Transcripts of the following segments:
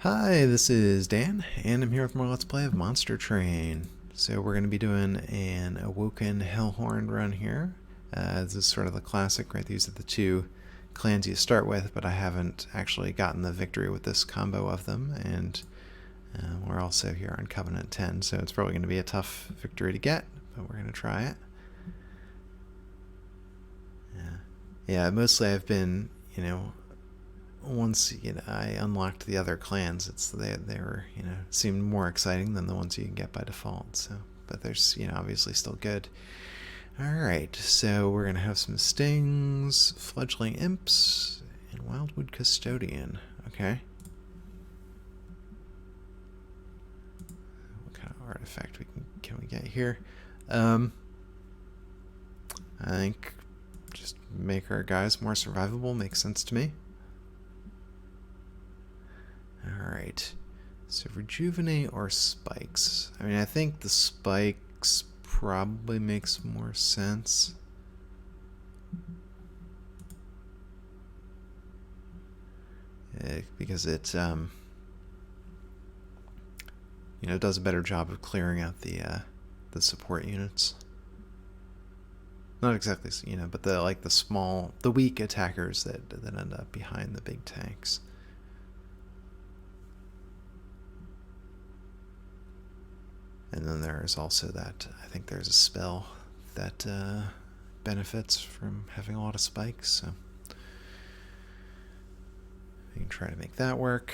Hi, this is Dan, and I'm here with more Let's Play of Monster Train. So we're going to be doing an Awoken Hellhorn run here. This is sort of the classic, right? These are the two clans you start with, but I haven't actually gotten the victory with this combo of them, and we're also here on Covenant 10, so it's probably going to be a tough victory to get, but we're going to try it. Yeah, mostly I've been, once I unlocked the other clans, they were seemed more exciting than the ones you can get by default. So, but there's obviously still good. All right, so we're gonna have some stings, fledgling imps, and wildwood custodian. Okay. What kind of artifact can we get here? I think just make our guys more survivable makes sense to me. Alright. So rejuvenate or spikes? I mean, I think the spikes probably makes more sense. Because it, does a better job of clearing out the support units. Not exactly, but the weak attackers that end up behind the big tanks. And then there's also that, I think there's a spell that benefits from having a lot of spikes, so we can try to make that work.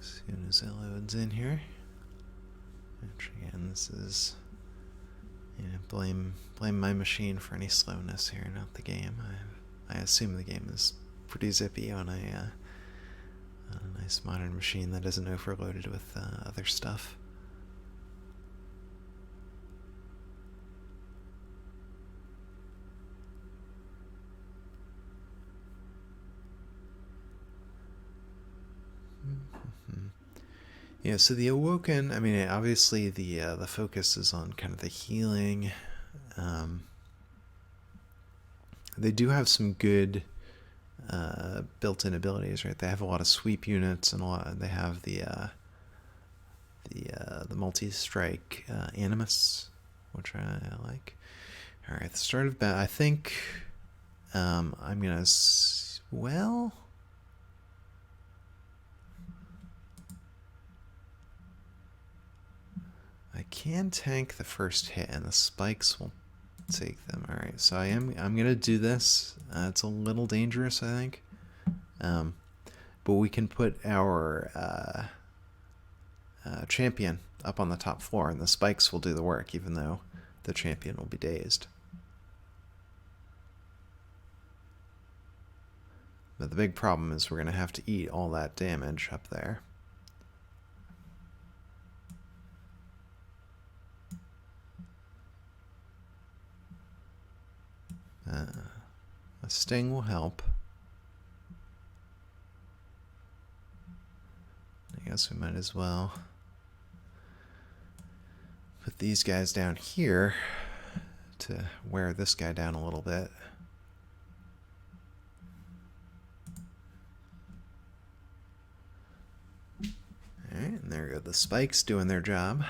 As soon as it loads in here. Which again, this is, blame my machine for any slowness here, not the game. I assume the game is pretty zippy on a nice modern machine that isn't overloaded with other stuff. Yeah, so the Awoken, I mean, obviously the focus is on kind of the healing. They do have some good built-in abilities, right? They have a lot of sweep units and they have the multi-strike Animus, which I like. All right, the start of battle. I think I'm gonna well. I can tank the first hit, and the spikes will take them. All right, so I'm gonna do this. It's a little dangerous, I think, but we can put our champion up on the top floor, and the spikes will do the work, even though the champion will be dazed. But the big problem is we're gonna have to eat all that damage up there. A sting will help. I guess we might as well put these guys down here to wear this guy down a little bit. Alright, and there go the spikes doing their job.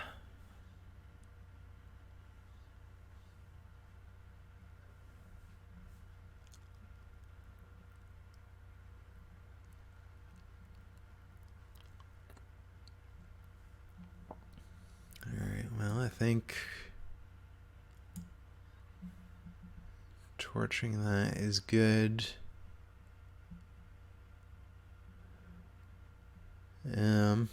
Alright, well, I think torching that is good. We'll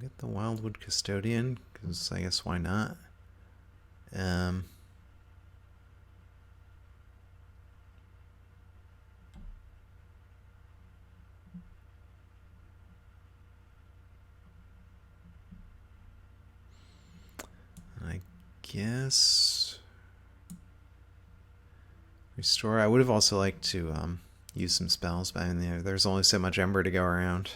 get the Wildwood Custodian, because I guess why not? I guess restore. I would have also liked to use some spells, but I mean, there's only so much ember to go around.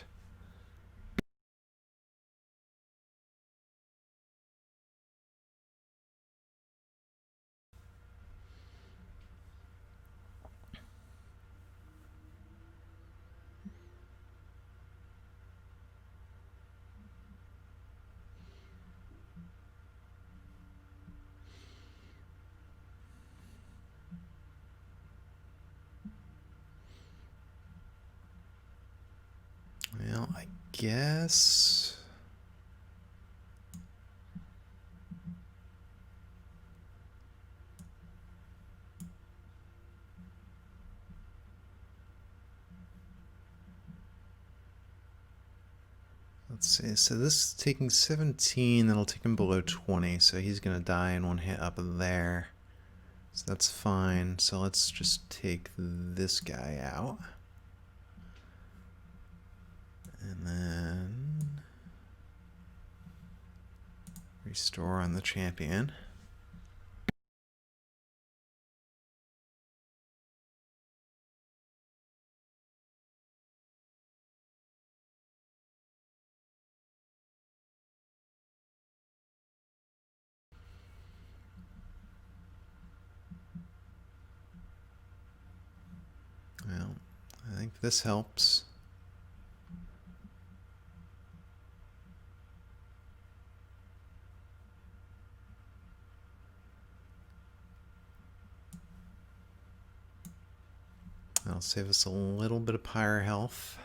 guess... Let's see, so this is taking 17, that'll take him below 20, so he's going to die in one hit up there. So that's fine, so let's just take this guy out. And then... restore on the champion. Well, I think this helps. That'll save us a little bit of pyre health.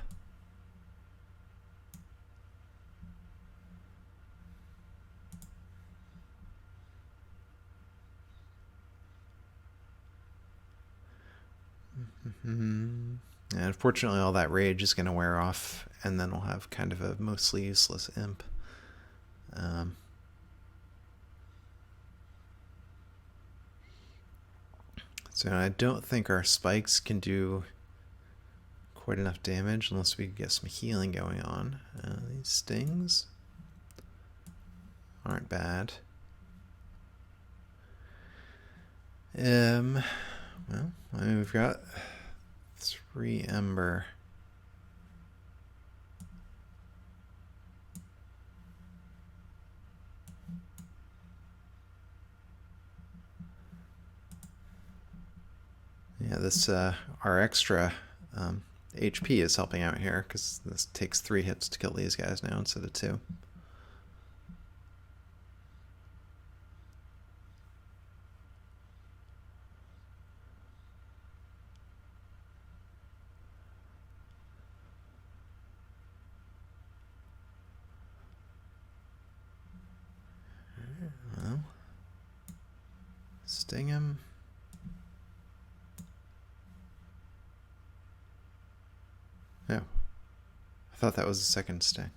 And unfortunately all that rage is going to wear off, and then we'll have kind of a mostly useless imp. So I don't think our spikes can do quite enough damage unless we get some healing going on. These stings aren't bad. Well, I mean, we've got 3 ember. Yeah, this our extra HP is helping out here, because this takes 3 hits to kill these guys now instead of 2. Well, sting him. No. I thought that was the second sting.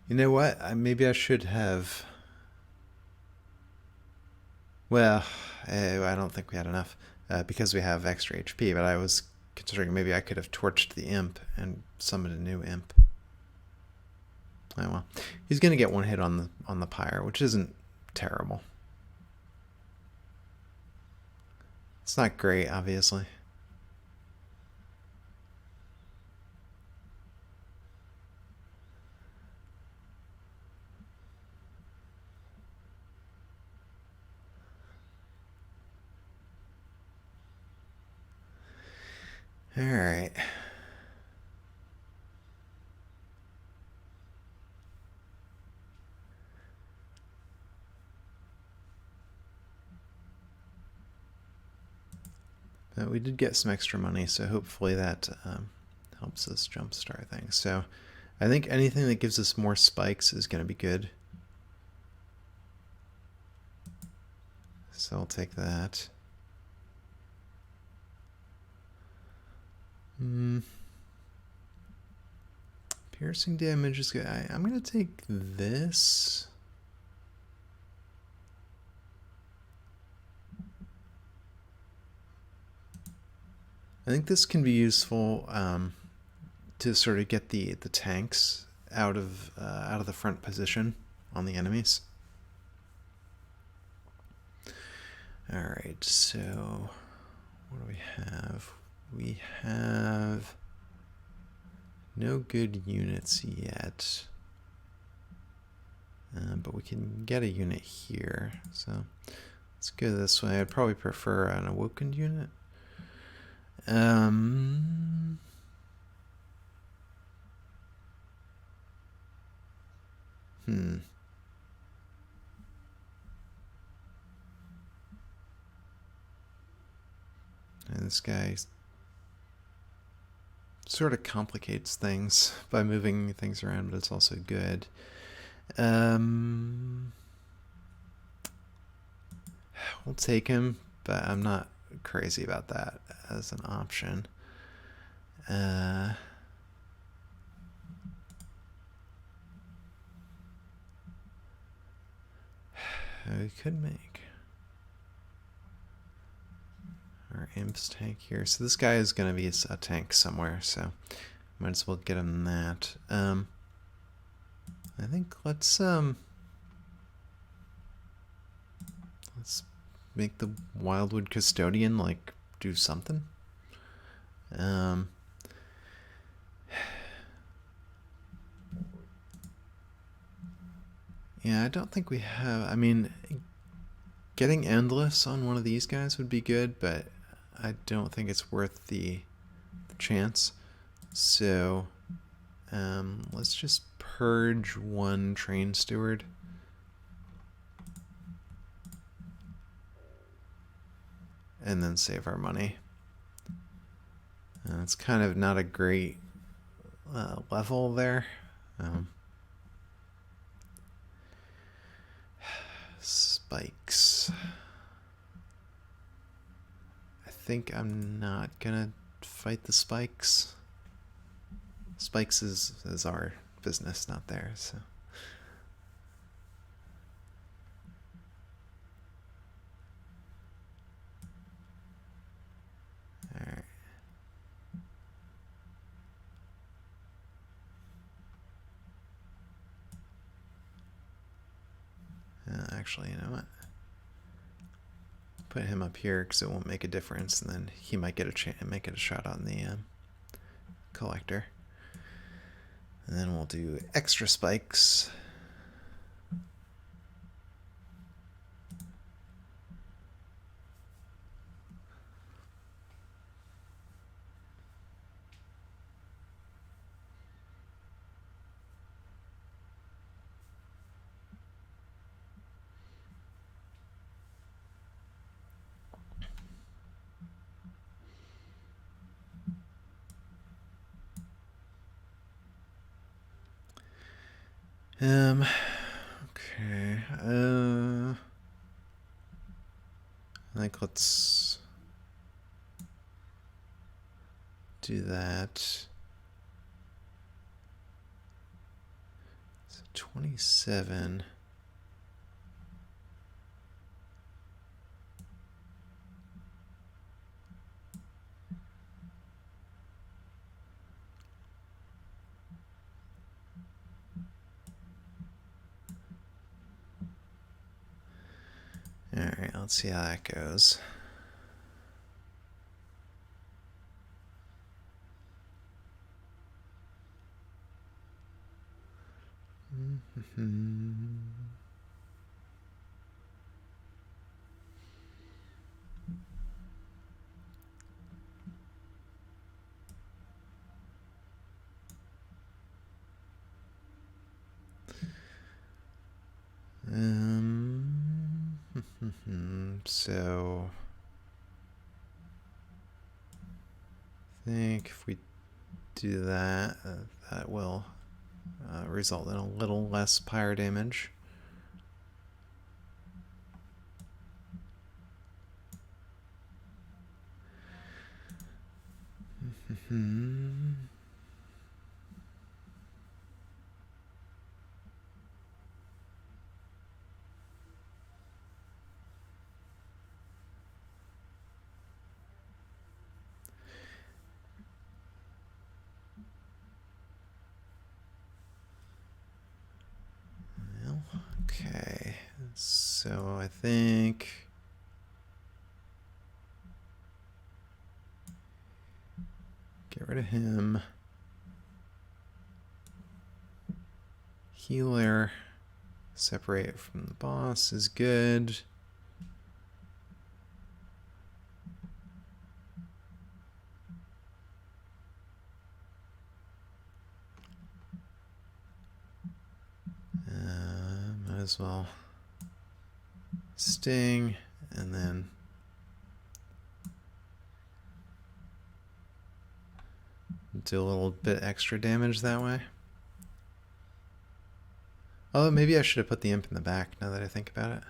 You know what? Maybe I should have... Well, I don't think we had enough because we have extra HP, but I was considering maybe I could have torched the imp and summoned a new imp. Oh well. He's going to get 1 hit on the pyre, which isn't terrible. It's not great, obviously. All right. But we did get some extra money, so hopefully that helps us jumpstart things. So I think anything that gives us more spikes is going to be good. So I'll take that. Piercing damage is good. I'm going to take this. I think this can be useful to sort of get the tanks out of the front position on the enemies. All right, so what do we have? We have no good units yet, but we can get a unit here. So let's go this way. I'd probably prefer an awoken unit. Hmm. And this guy sort of complicates things by moving things around, but it's also good. We'll take him, but I'm not crazy about that as an option. We could make our imps tank here. So this guy is going to be a tank somewhere, so might as well get him that. I think let's make the Wildwood Custodian like do something. Yeah, I don't think we have. I mean, getting Endless on one of these guys would be good, but I don't think it's worth the chance. So let's just purge one Train Steward. And then save our money. It's kind of not a great level there. Spikes. I think I'm not gonna fight the spikes. Spikes is our business, not theirs. So. Alright. Actually, you know what? Put him up here because it won't make a difference, and then he might get make it a shot on the collector. And then we'll do extra spikes. Okay. I think let's do that. So 27. Alright, let's see how that goes. So I think if we do that, that will result in a little less pyre damage. Well, okay, so I think get rid of him. Healer, separate from the boss is good. as well sting, and then do a little bit extra damage that way. Oh, maybe I should have put the imp in the back now that I think about it.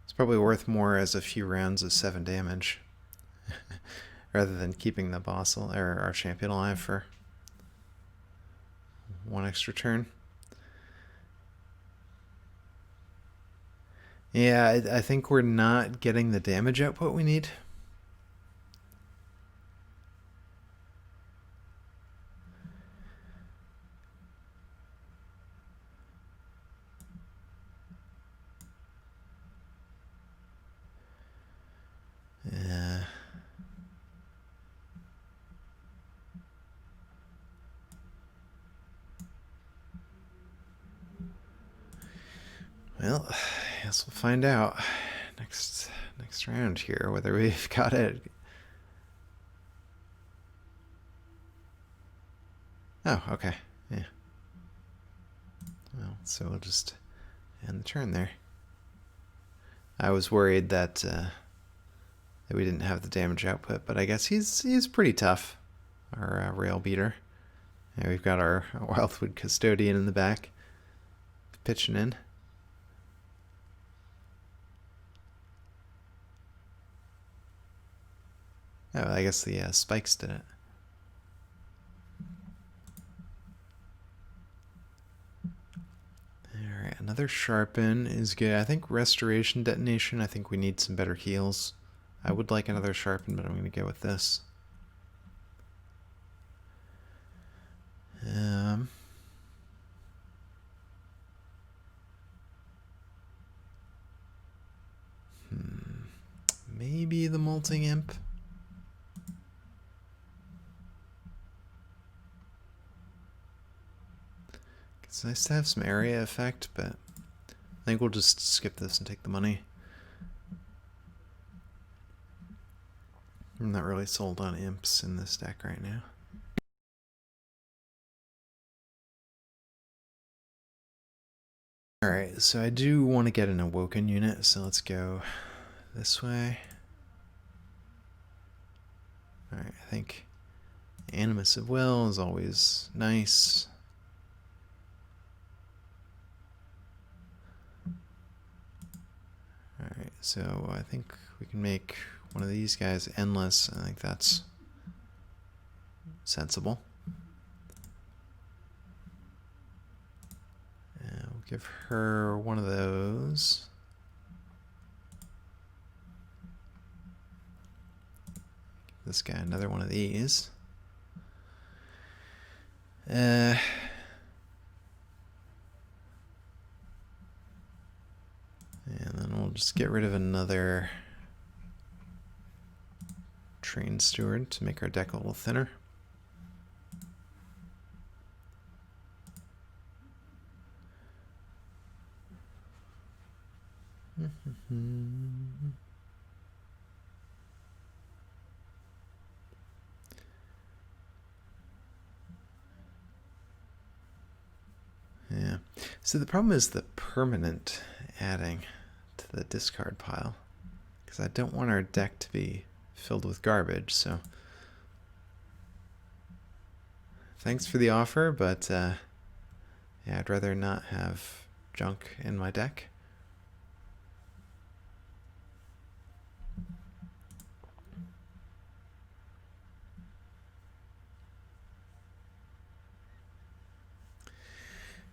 It's probably worth more as a few rounds of 7 damage rather than keeping the boss or our champion alive for 1 extra turn. Yeah, I think we're not getting the damage output we need. Yeah. Well, I guess we'll find out next round here whether we've got it. Oh, okay. Yeah. Well, so we'll just end the turn there. I was worried that we didn't have the damage output, but I guess he's pretty tough, our rail beater. Yeah, we've got our Wildwood Custodian in the back, pitching in. Oh, I guess the spikes did it. Alright, another Sharpen is good. I think Restoration Detonation, I think we need some better heals. I would like another Sharpen, but I'm going to go with this. Maybe the Molting Imp. It's nice to have some area effect, but I think we'll just skip this and take the money. I'm not really sold on imps in this deck right now. Alright, so I do want to get an Awoken unit, so let's go this way. Alright, I think Animus of Will is always nice. Alright, so I think we can make one of these guys endless. I think that's sensible. And we'll give her one of those. Give this guy another one of these. And then we'll just get rid of another Train Steward to make our deck a little thinner. Yeah. So the problem is the permanent adding to the discard pile, because I don't want our deck to be filled with garbage. So thanks for the offer, but yeah, I'd rather not have junk in my deck.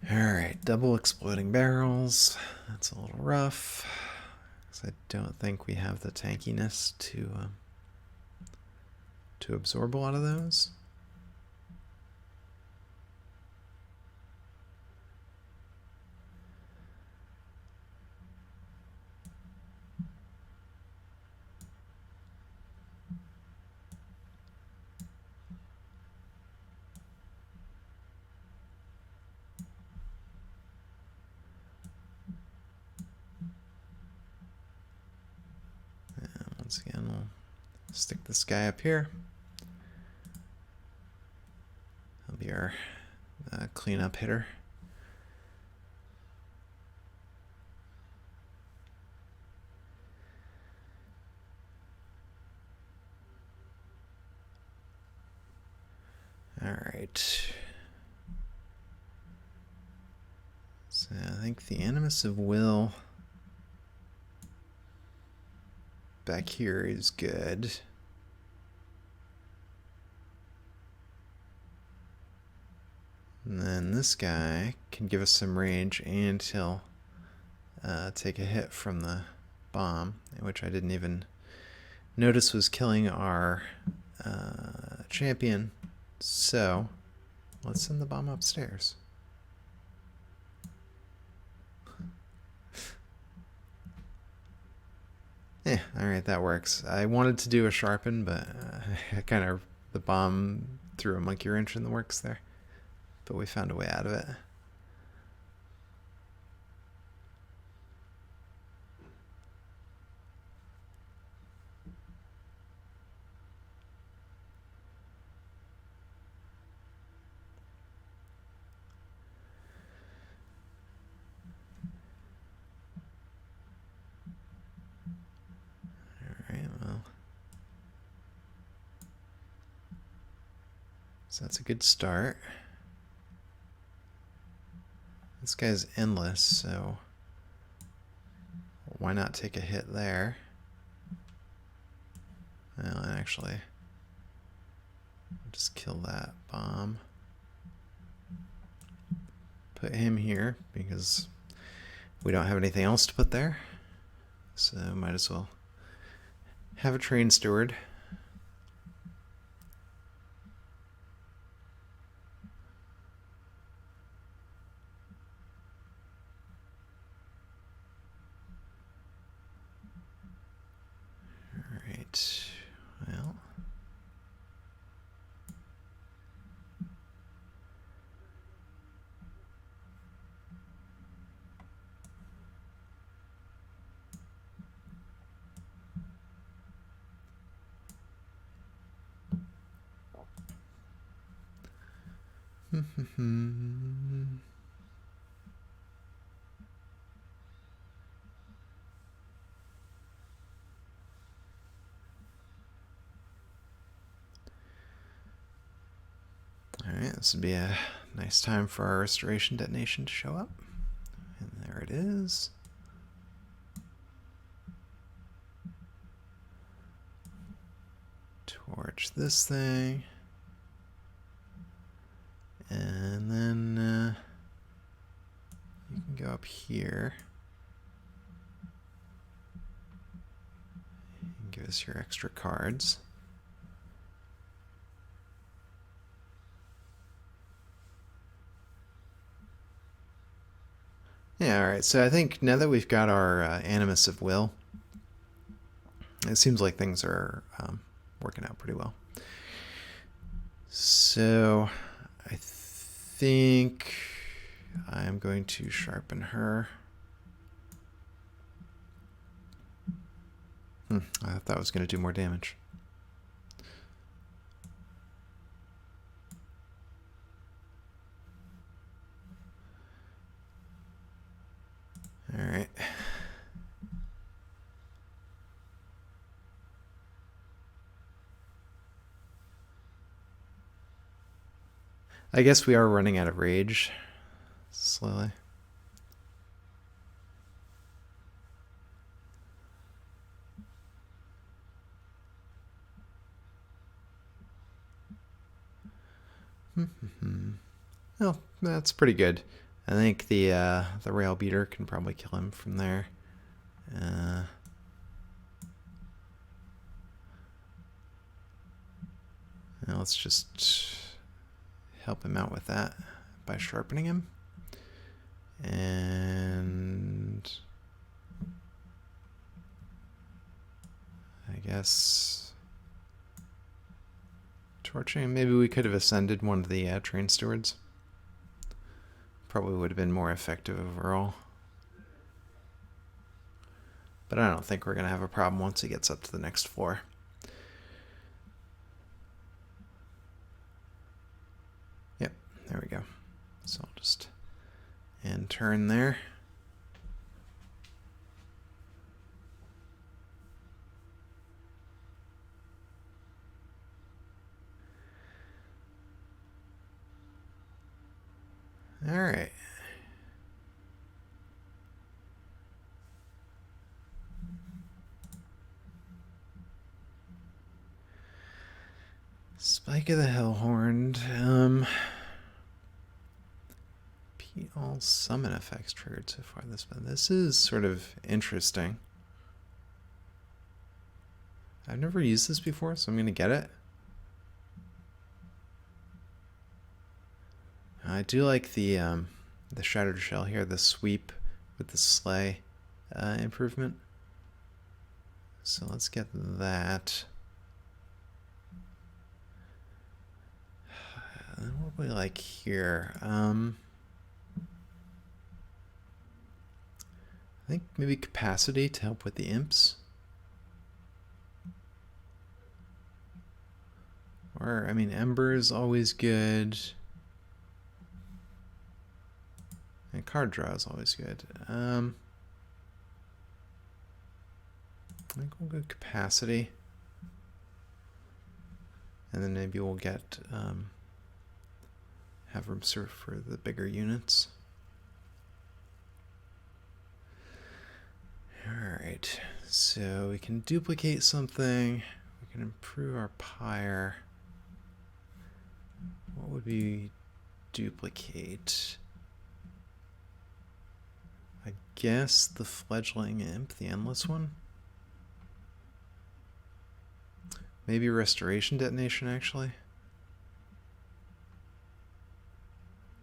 Alright, double exploding barrels. That's a little rough, because I don't think we have the tankiness to absorb a lot of those. Once again, we'll stick this guy up here. He'll be our cleanup hitter. Alright. So I think the Animus of Will back here is good. And then this guy can give us some range, and he'll take a hit from the bomb, which I didn't even notice was killing our champion. So let's send the bomb upstairs. Alright, that works. I wanted to do a sharpen, but the bomb threw a monkey wrench in the works there. But we found a way out of it. So that's a good start. This guy's endless, so why not take a hit there? Well, actually, just kill that bomb. Put him here because we don't have anything else to put there. So might as well have a train steward. Alright, well. Alright, this would be a nice time for our restoration detonation to show up. And there it is. Torch this thing. And then you can go up here. And give us your extra cards. Yeah, alright, so I think now that we've got our Animus of Will, it seems like things are working out pretty well. So I think I'm going to sharpen her. I thought that was going to do more damage. All right. I guess we are running out of rage slowly. Well, that's pretty good. I think the rail beater can probably kill him from there. Now let's just help him out with that by sharpening him. And I guess torching. Maybe we could have ascended one of the train stewards. Probably would have been more effective overall. But I don't think we're going to have a problem once he gets up to the next floor. Yep, there we go. So I'll just end turn there. Alright. Spike of the Hellhorned. All summon effects triggered so far this month. This is sort of interesting. I've never used this before, so I'm going to get it. I do like the Shattered Shell here, the sweep with the sleigh improvement. So let's get that. What do we like here? I think maybe capacity to help with the imps. Or, I mean, Ember is always good. And card draw is always good. I think we'll go capacity. And then maybe we'll get, have room serve for the bigger units. Alright, so we can duplicate something. We can improve our pyre. What would we duplicate? I guess the fledgling imp, the endless one. Maybe restoration detonation, actually.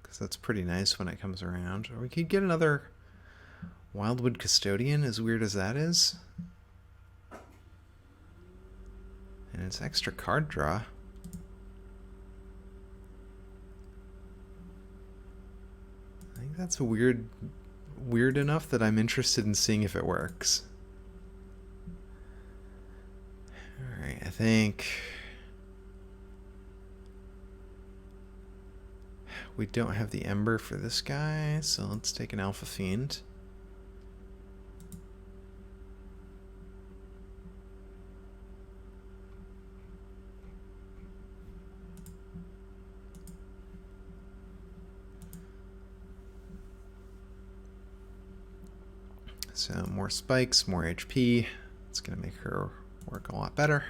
Because that's pretty nice when it comes around. Or we could get another Wildwood Custodian, as weird as that is. And it's extra card draw. I think that's weird enough that I'm interested in seeing if it works. Alright, I think we don't have the Ember for this guy, so let's take an Alpha Fiend. So more spikes, more HP. It's going to make her work a lot better.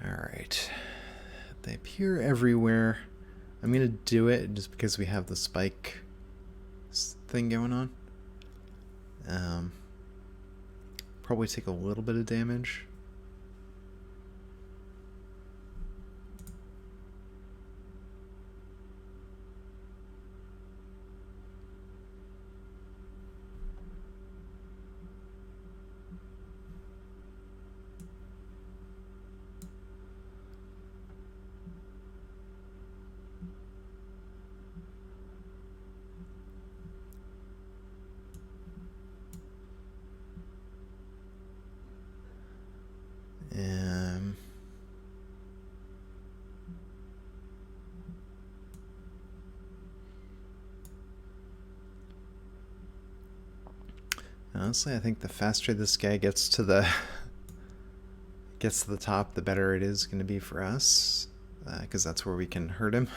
Alright. They appear everywhere. I'm going to do it just because we have the spike thing going on. Probably take a little bit of damage. Honestly, I think the faster this guy gets to the top, the better it is going to be for us, because that's where we can hurt him.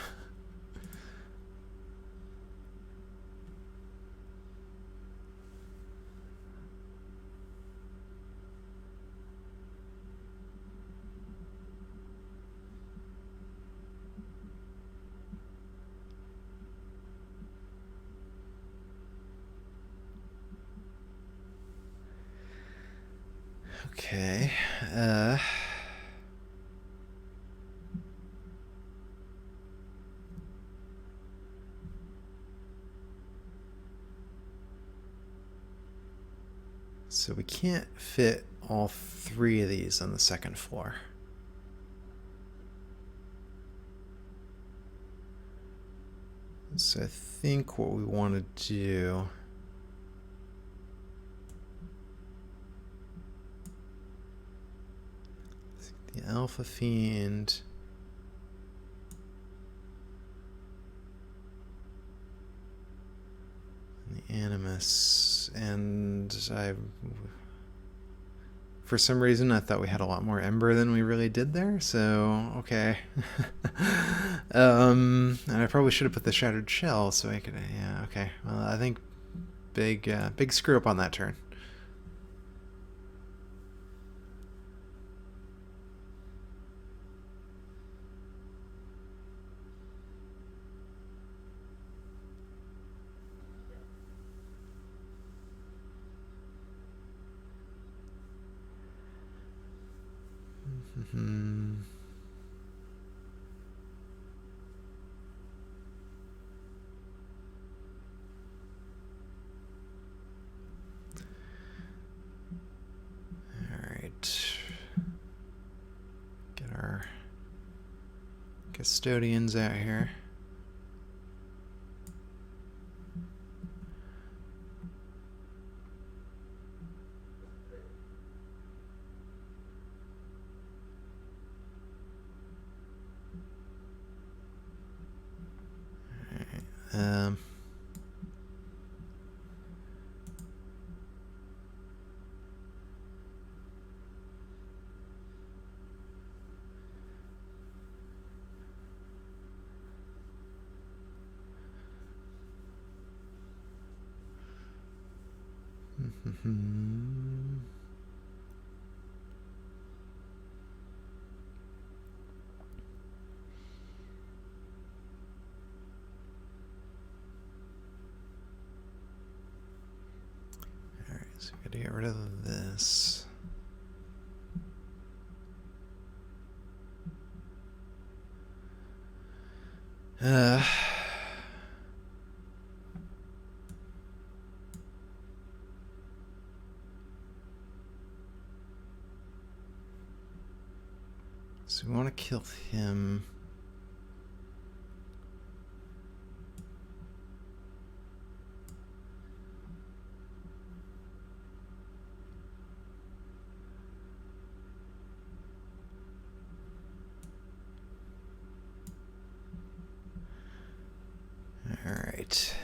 Okay. So we can't fit all three of these on the second floor. So I think what we want to do the Alpha Fiend. And the Animus. And I For some reason, I thought we had a lot more Ember than we really did there, so okay. And I probably should have put the Shattered Shell so I could, yeah, okay. Well, I think big screw up on that turn. Mm-hmm. Alright. Get our custodians out here. Alright. Alright, so we gotta get rid of this. So we want to kill him. All right.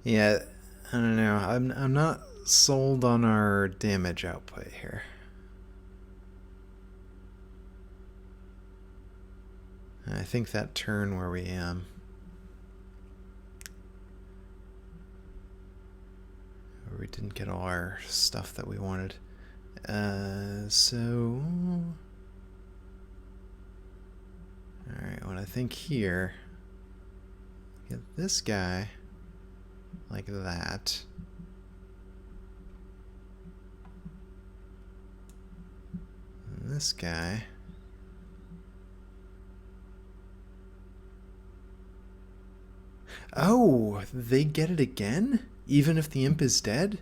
Yeah, I don't know. I'm not sold on our damage output here. I think that turn where we didn't get all our stuff that we wanted. So alright, what I think here, get this guy like that. And this guy. Oh, they get it again? Even if the imp is dead?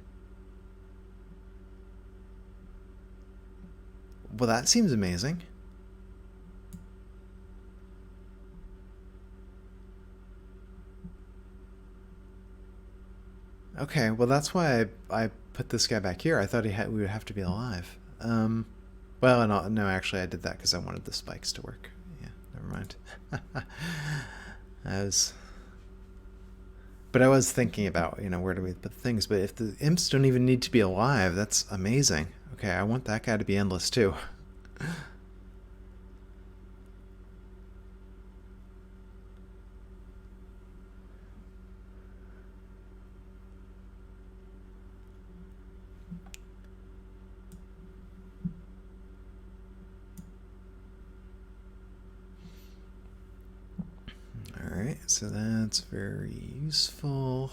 Well, that seems amazing. Okay, well that's why I put this guy back here. I thought we would have to be alive. Well, no, actually I did that because I wanted the spikes to work. Yeah, never mind. But I was thinking about, where do we put things, but if the imps don't even need to be alive, that's amazing. Okay, I want that guy to be endless too. Alright, so that's very useful.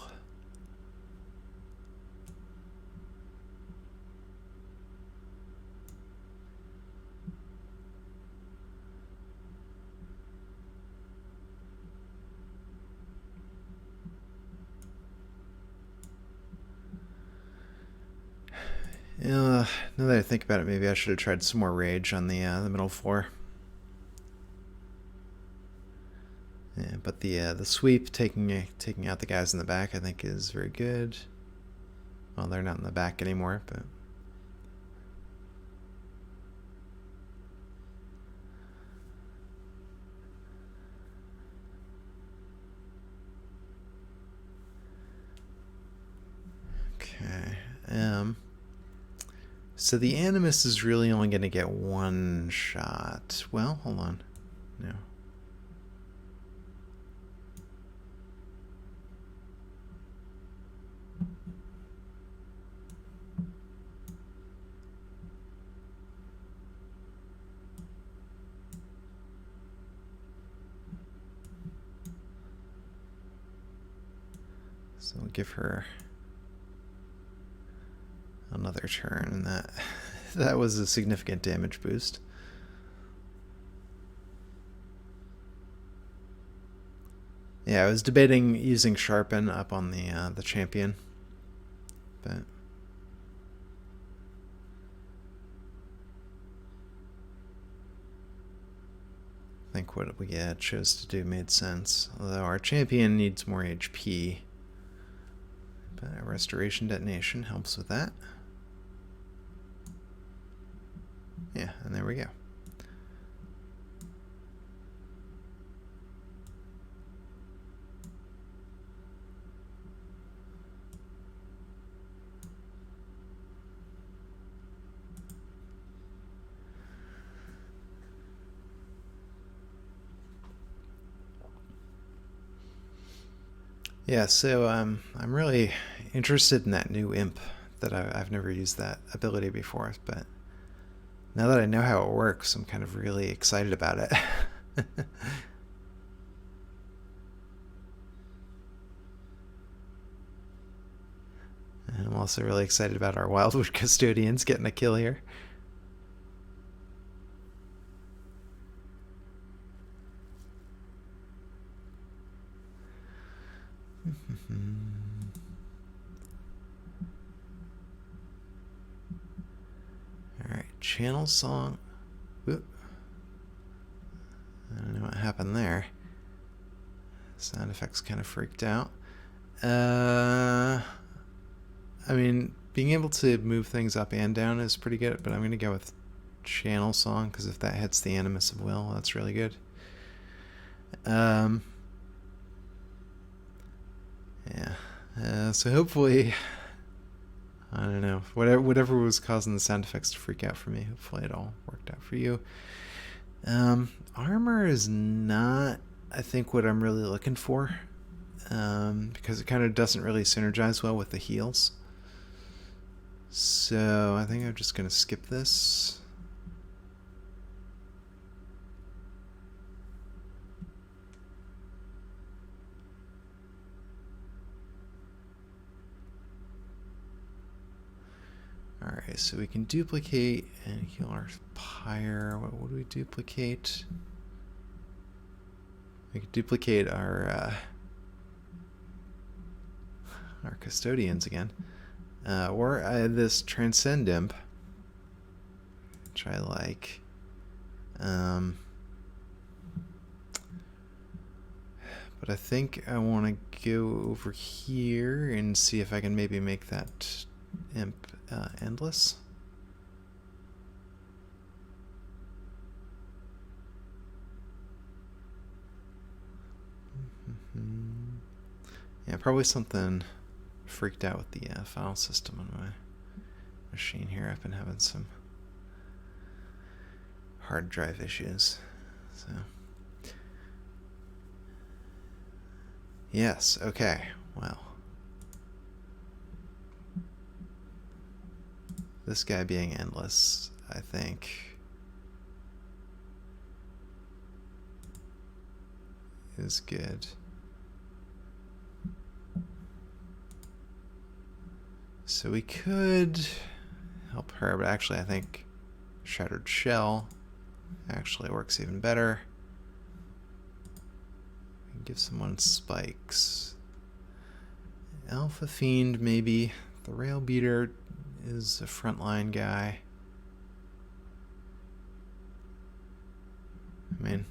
Now that I think about it, maybe I should have tried some more rage on the middle floor. Yeah, but the sweep taking out the guys in the back, I think, is very good. Well, they're not in the back anymore, but So the Animus is really only going to get one shot. Well, hold on. No. So we'll give her another turn, and that was a significant damage boost. Yeah, I was debating using Sharpen up on the champion, but I think what we chose to do made sense. Although our champion needs more HP, but a Restoration Detonation helps with that. Yeah, and there we go. Yeah, so I'm really interested in that new imp that I've never used that ability before, but now that I know how it works, I'm kind of really excited about it. And I'm also really excited about our Wildwood Custodians getting a kill here. Alright, Channel Song. Whoop. I don't know what happened there. Sound effects kind of freaked out. I mean, being able to move things up and down is pretty good, but I'm going to go with Channel Song, because if that hits the Animus of Will, that's really good. Yeah. So hopefully, I don't know, whatever was causing the sound effects to freak out for me, hopefully it all worked out for you. Armor is not, I think, what I'm really looking for, because it kind of doesn't really synergize well with the heals. So I think I'm just going to skip this. Alright, so we can duplicate and heal our Pyre. What would we duplicate? We could duplicate our Custodians again. Or this Transcend Imp, which I like. But I think I want to go over here and see if I can maybe make that imp endless. Yeah, probably something freaked out with the file system on my machine here. I've been having some hard drive issues. So yes, okay, well, this guy being endless, I think, is good. So we could help her, but actually I think Shattered Shell actually works even better. We can give someone spikes. Alpha Fiend, maybe. The Rail Beater is a frontline guy. I mean,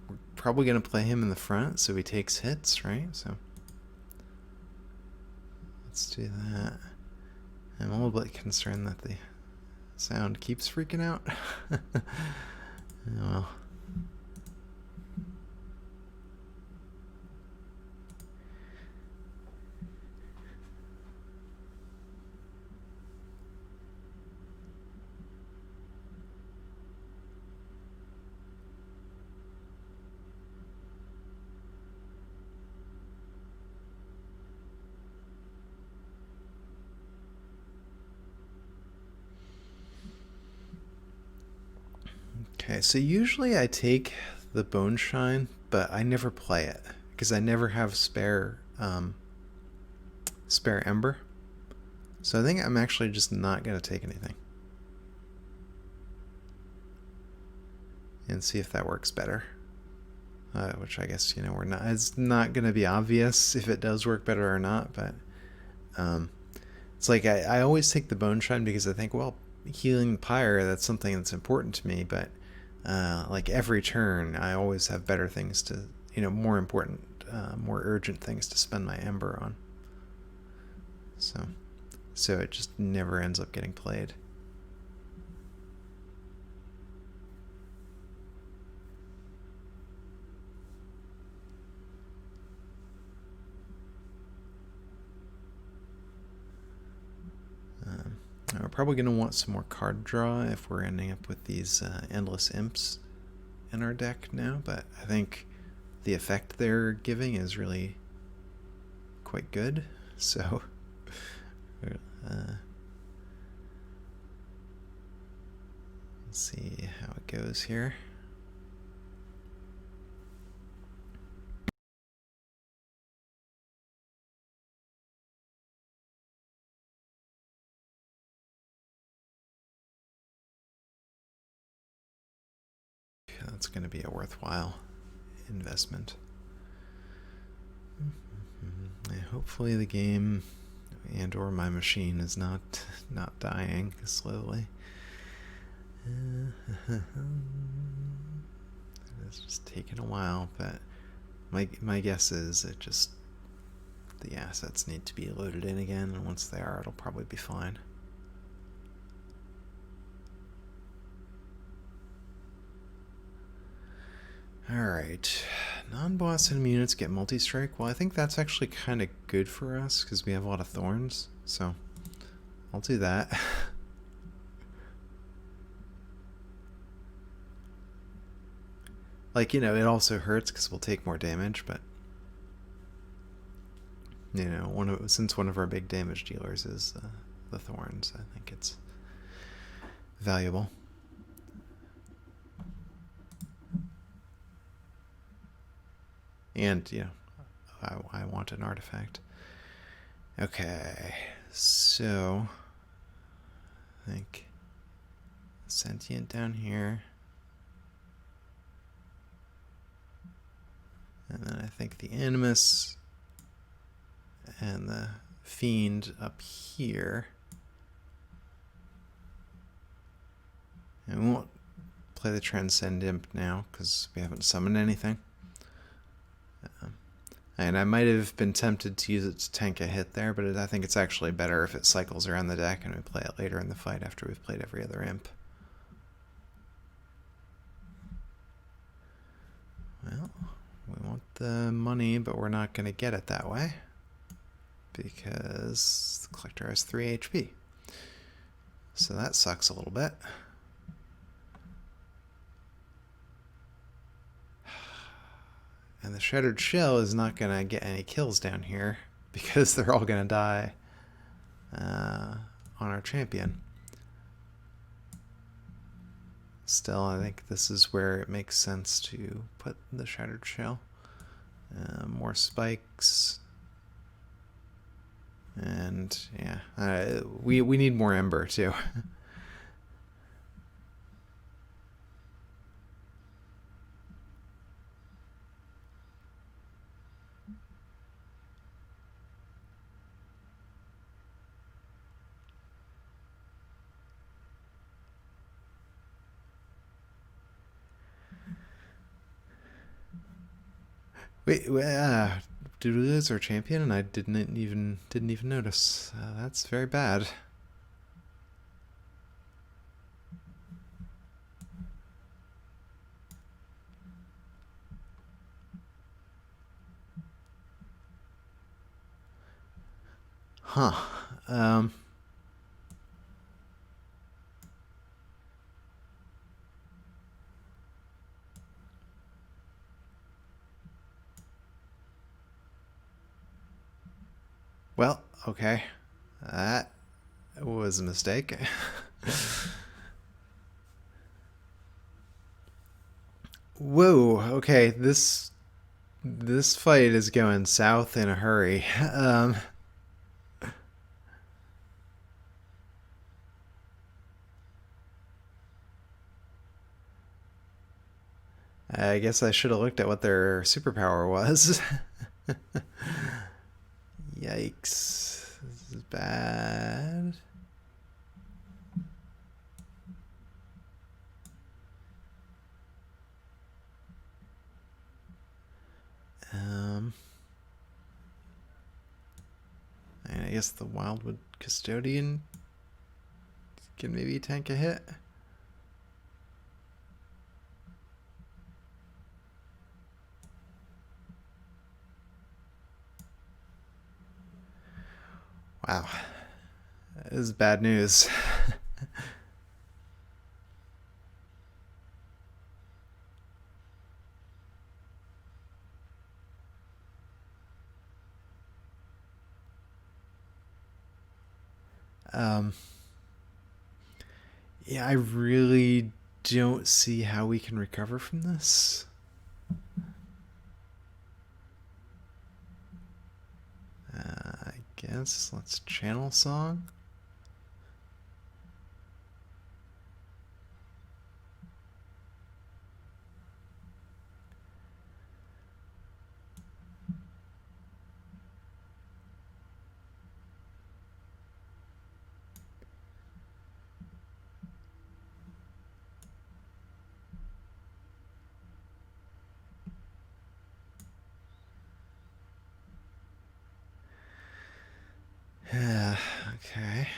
we're probably going to play him in the front so he takes hits, right? So let's do that. I'm a little bit concerned that the sound keeps freaking out. Oh, well. Okay, so usually I take the Bone Shine, but I never play it because I never have spare Ember. So I think I'm actually just not gonna take anything. And see if that works better. Which I guess, we're not. It's not gonna be obvious if it does work better or not, but it's like I always take the Bone Shine because I think, well, healing Pyre, that's something that's important to me, but like every turn, I always have better things to, more important, more urgent things to spend my Ember on. So it just never ends up getting played. We're probably going to want some more card draw if we're ending up with these Endless Imps in our deck now, but I think the effect they're giving is really quite good, so let's see how it goes here. That's going to be a worthwhile investment. Hopefully the game and or my machine is not dying slowly. It's just taking a while, but my guess is the assets need to be loaded in again, and once they are, it'll probably be fine. Alright, non-boss enemy units get multi-strike. Well, I think that's actually kind of good for us because we have a lot of thorns, so I'll do that. Like, it also hurts because we'll take more damage, but since one of our big damage dealers is the thorns, I think it's valuable. And, I want an artifact. Okay, so I think Sentient down here. And then I think the Animus and the Fiend up here. And we won't play the Transcend Imp now because we haven't summoned anything. And I might have been tempted to use it to tank a hit there, but I think it's actually better if it cycles around the deck and we play it later in the fight after we've played every other imp. Well, we want the money, but we're not going to get it that way because the collector has 3 HP. So that sucks a little bit. And the Shattered Shell is not going to get any kills down here because they're all going to die on our champion. Still, I think this is where it makes sense to put the Shattered Shell. More spikes. And yeah, we need more Ember too. Wait, did we lose our champion? And I didn't even notice. That's very bad. Huh. Well, okay. That was a mistake. Whoa, okay, this fight is going south in a hurry. I guess I should have looked at what their superpower was. Yikes. This is bad. Um, and I guess the Wildwood Custodian can maybe tank a hit. Wow. This is bad news. um, yeah, I really don't see how we can recover from this. I guess let's channel song. Yeah, okay.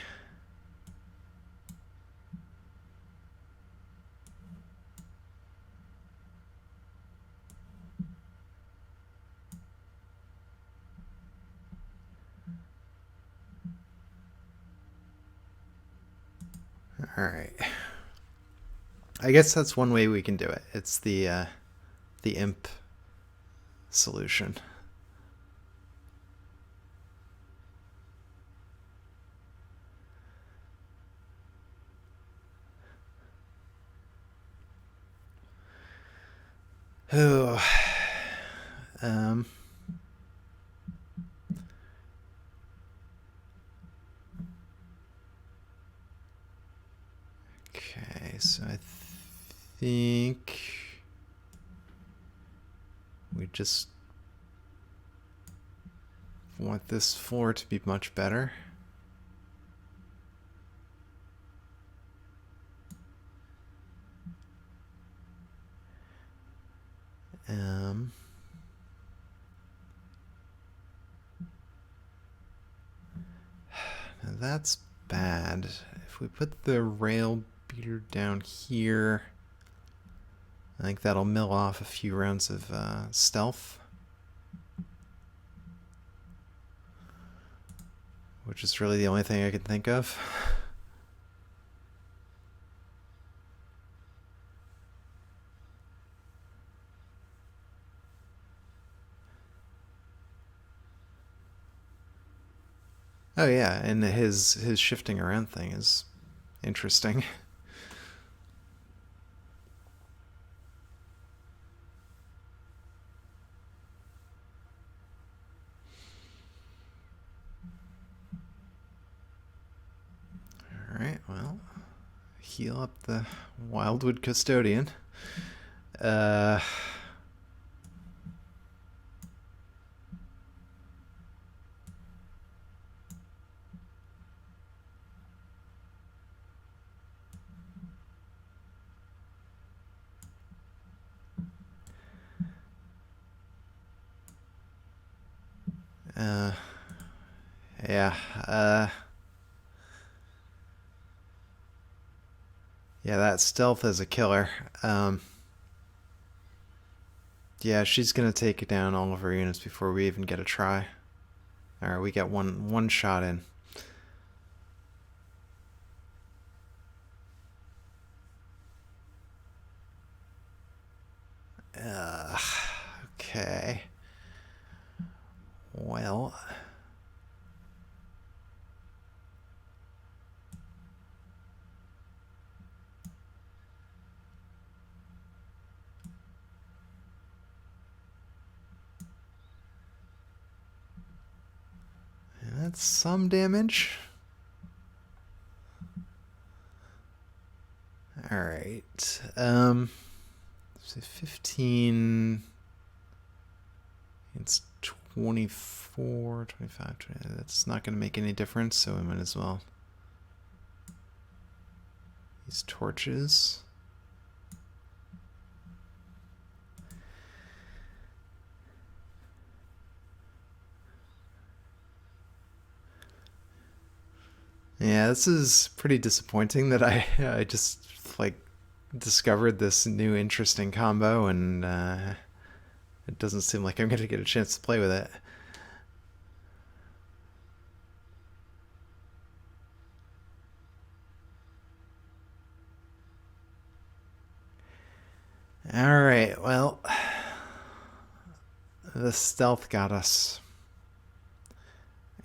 All right. I guess that's one way we can do it. It's the imp solution. Oh, um, okay, so I think we just want this floor to be much better. Um, now that's bad. If we put the rail beater down here, I think that'll mill off a few rounds of stealth. Which is really the only thing I could think of. Oh yeah, and his shifting around thing is interesting. Alright, well, heal up the Wildwood Custodian. Uh, uh, yeah, yeah, that stealth is a killer. Yeah, she's gonna take down all of her units before we even get a try. Alright, we get one shot in. Okay. Well, That's some damage. Alright. So 15. It's 24, 25, 20. That's not going to make any difference, so we might as well. These torches. Yeah, this is pretty disappointing that I just like discovered this new interesting combo, and it doesn't seem like I'm going to get a chance to play with it. Alright, well, the stealth got us.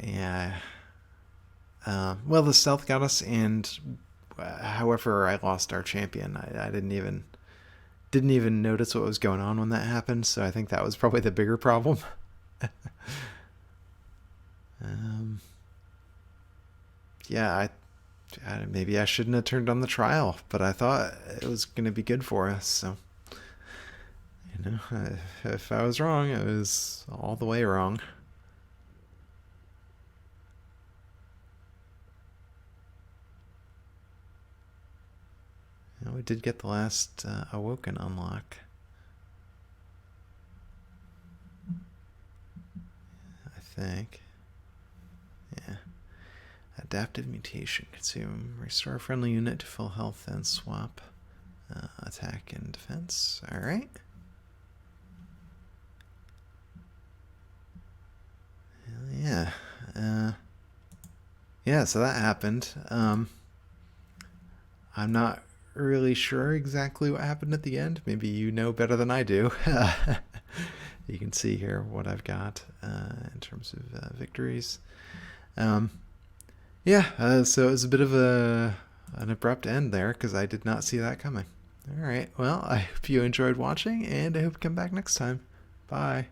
Yeah. Well, the stealth got us, and however, I lost our champion. I didn't even notice what was going on when that happened, so I think that was probably the bigger problem. Yeah, maybe I shouldn't have turned on the trial, but I thought it was going to be good for us, so if I was wrong, I was all the way wrong. We did get the last Awoken unlock. I think. Yeah. Adaptive mutation. Consume. Restore a friendly unit to full health, then swap attack and defense. Alright. Yeah. Yeah, so that happened. I'm not really sure exactly what happened at the end. Maybe you know better than I do. You can see here what I've got in terms of victories. Yeah, so it was a bit of an abrupt end there because I did not see that coming. All right, well, I hope you enjoyed watching, and I hope you come back next time. Bye.